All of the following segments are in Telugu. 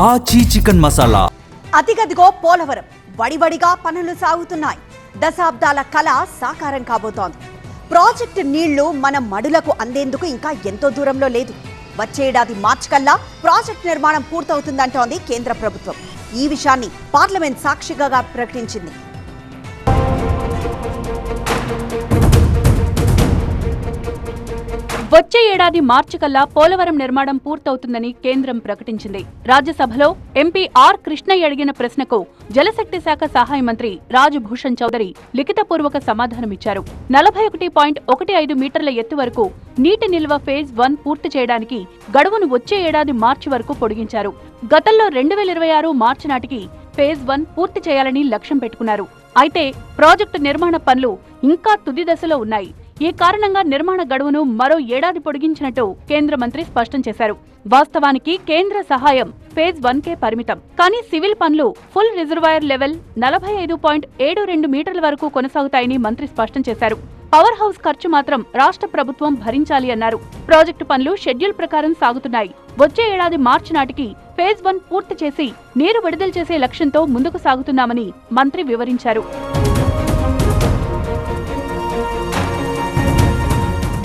ఆచి చికెన్ మసాలా. అతిగదిగో పోలవరం వడివడిగా పనులు సాగుతున్నాయి. దశాబ్దాల కళ సాకారం కాబోతోంది. ప్రాజెక్టు నీళ్లు మన మడులకు అందేందుకు ఇంకా ఎంతో దూరంలో లేదు. వచ్చే ఏడాది మార్చి కల్లా ప్రాజెక్టు నిర్మాణం పూర్తవుతుందంటోంది కేంద్ర ప్రభుత్వం. ఈ విషయాన్ని పార్లమెంట్ సాక్షిగా ప్రకటించింది. వచ్చే ఏడాది మార్చి కల్లా పోలవరం నిర్మాణం పూర్తవుతుందని కేంద్రం ప్రకటించింది. రాజ్యసభలో ఎంపీ ఆర్ కృష్ణయ్య అడిగిన ప్రశ్నకు జలశక్తి శాఖ సహాయ మంత్రి రాజ్భూషణ్ చౌదరి లిఖితపూర్వక సమాధానమిచ్చారు. 41.15 మీటర్ల ఎత్తు వరకు నీటి నిల్వ ఫేజ్ 1 పూర్తి చేయడానికి గడువును వచ్చే ఏడాది మార్చి వరకు పొడిగించారు. గతంలో 2026 మార్చి నాటికి ఫేజ్ 1 పూర్తి చేయాలని లక్ష్యం పెట్టుకున్నారు. అయితే ప్రాజెక్టు నిర్మాణ పనులు ఇంకా తుది దశలో ఉన్నాయి. ఈ కారణంగా నిర్మాణ గడువును మరో ఏడాది పొడిగించినట్టు కేంద్ర మంత్రి స్పష్టం చేశారు. వాస్తవానికి కేంద్ర సహాయం ఫేజ్ 1కే పరిమితం. కానీ సివిల్ పనులు ఫుల్ రిజర్వాయర్ లెవెల్ 45.72 మీటర్ల వరకు కొనసాగుతాయని మంత్రి స్పష్టం చేశారు. పవర్ హౌస్ ఖర్చు మాత్రం రాష్ట్ర ప్రభుత్వం భరించాలి అన్నారు. ప్రాజెక్టు పనులు షెడ్యూల్ ప్రకారం సాగుతున్నాయి. వచ్చే ఏడాది మార్చి నాటికి ఫేజ్ 1 పూర్తి చేసి నీరు విడుదల చేసే లక్ష్యంతో ముందుకు సాగుతున్నామని మంత్రి వివరించారు.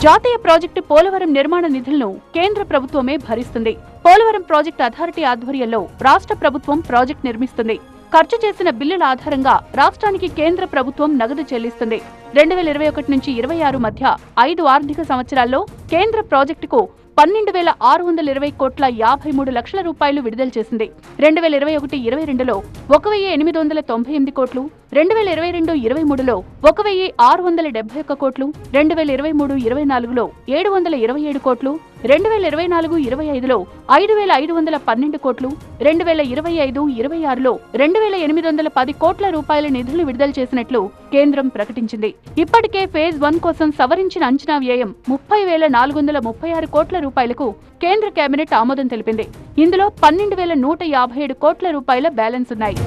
జాతీయ ప్రాజెక్టు పోలవరం నిర్మాణ నిధులను కేంద్ర ప్రభుత్వమే భరిస్తుంది. పోలవరం ప్రాజెక్టు అథారిటీ ఆధ్వర్యంలో రాష్ట్ర ప్రభుత్వం ప్రాజెక్టు నిర్మిస్తుంది. ఖర్చు చేసిన బిల్లుల ఆధారంగా రాష్ట్రానికి కేంద్ర ప్రభుత్వం నగదు చెల్లిస్తుంది. 2021 నుంచి 26 మధ్య 5 ఆర్థిక సంవత్సరాల్లో కేంద్ర ప్రాజెక్టుకు 12,620 కోట్ల 53 లక్షల రూపాయలు విడుదల చేసింది. 2021-22లో 1,898 కోట్లు, 2022-23లో 1,671 కోట్లు, 2023-24లో 727 కోట్లు, 2024-25లో 5,512 కోట్లు, 2025-26లో 2,810 కోట్ల రూపాయల నిధులు విడుదల చేసినట్లు కేంద్రం ప్రకటించింది. ఇప్పటికే ఫేజ్ 1 కోసం సవరించిన అంచనా వ్యయం 30,436 కోట్ల రూపాయలకు కేంద్ర కేబినెట్ ఆమోదం తెలిపింది. ఇందులో 12,157 కోట్ల రూపాయల బ్యాలెన్స్ ఉన్నాయి.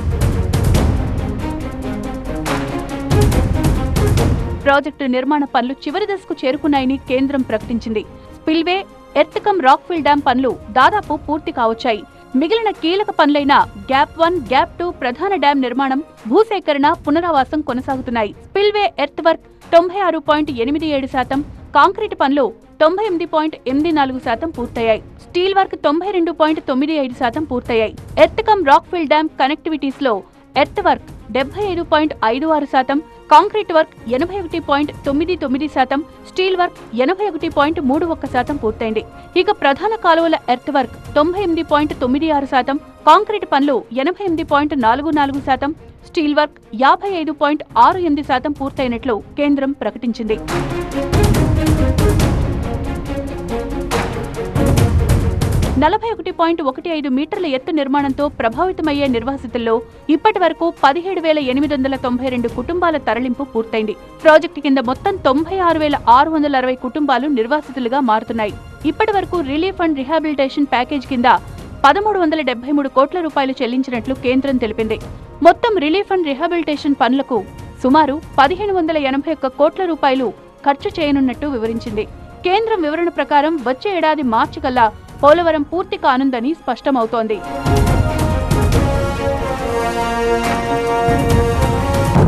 ప్రాజెక్టు నిర్మాణ పనులు చివరి దశకు చేరుకున్నాయని కేంద్రం ప్రకటించింది. Spillway, earth cum rockfill dam పనులు దాదాపు పూర్తి కావచ్చాయి. మిగిలిన కీలక పనులైన గ్యాప్ 1, గ్యాప్ 2 ప్రధాన డ్యాం నిర్మాణం, భూసేకరణ, పునరావాసం కొనసాగుతున్నాయి. స్పిల్వే ఎర్త్ వర్క్ 96.87%, కాంక్రీట్ పనులు 98.84% పూర్తయ్యాయి. స్టీల్ వర్క్ 92.95% పూర్తయ్యాయి. Earth cum rockfill dam connectivities లో earth work 75.56%, concrete work 81.99%, steel work 81.31% పూర్తయింది. ఇక ప్రధాన కాలువల ఎర్త్ వర్క్ 98.96%, కాంక్రీట్ పనులు 88.44%, స్టీల్ వర్క్ 55.68% పూర్తయినట్లు కేంద్రం ప్రకటించింది. .15 మీటర్ల ఎత్తు నిర్మాణంతో ప్రభావితమయ్యే నిర్వాసితుల్లో ఇప్పటి వరకు 17,892 కుటుంబాల తరలింపు పూర్తయింది. ప్రాజెక్టు కింద మొత్తం 96,660 కుటుంబాలు నిర్వాసితులుగా మారుతున్నాయి. ఇప్పటి వరకు రిలీఫ్ అండ్ రిహాబిలిటేషన్ ప్యాకేజ్ కింద 1,373 కోట్ల రూపాయలు చెల్లించినట్లు కేంద్రం తెలిపింది. మొత్తం రిలీఫ్ అండ్ రిహాబిలిటేషన్ పనులకు సుమారు 1,581 కోట్ల రూపాయలు ఖర్చు చేయనున్నట్టు వివరించింది. కేంద్రం వివరణ ప్రకారం వచ్చే ఏడాది మార్చి కల్లా పోలవరం పూర్తి కానుందని స్పష్టమవుతోంది.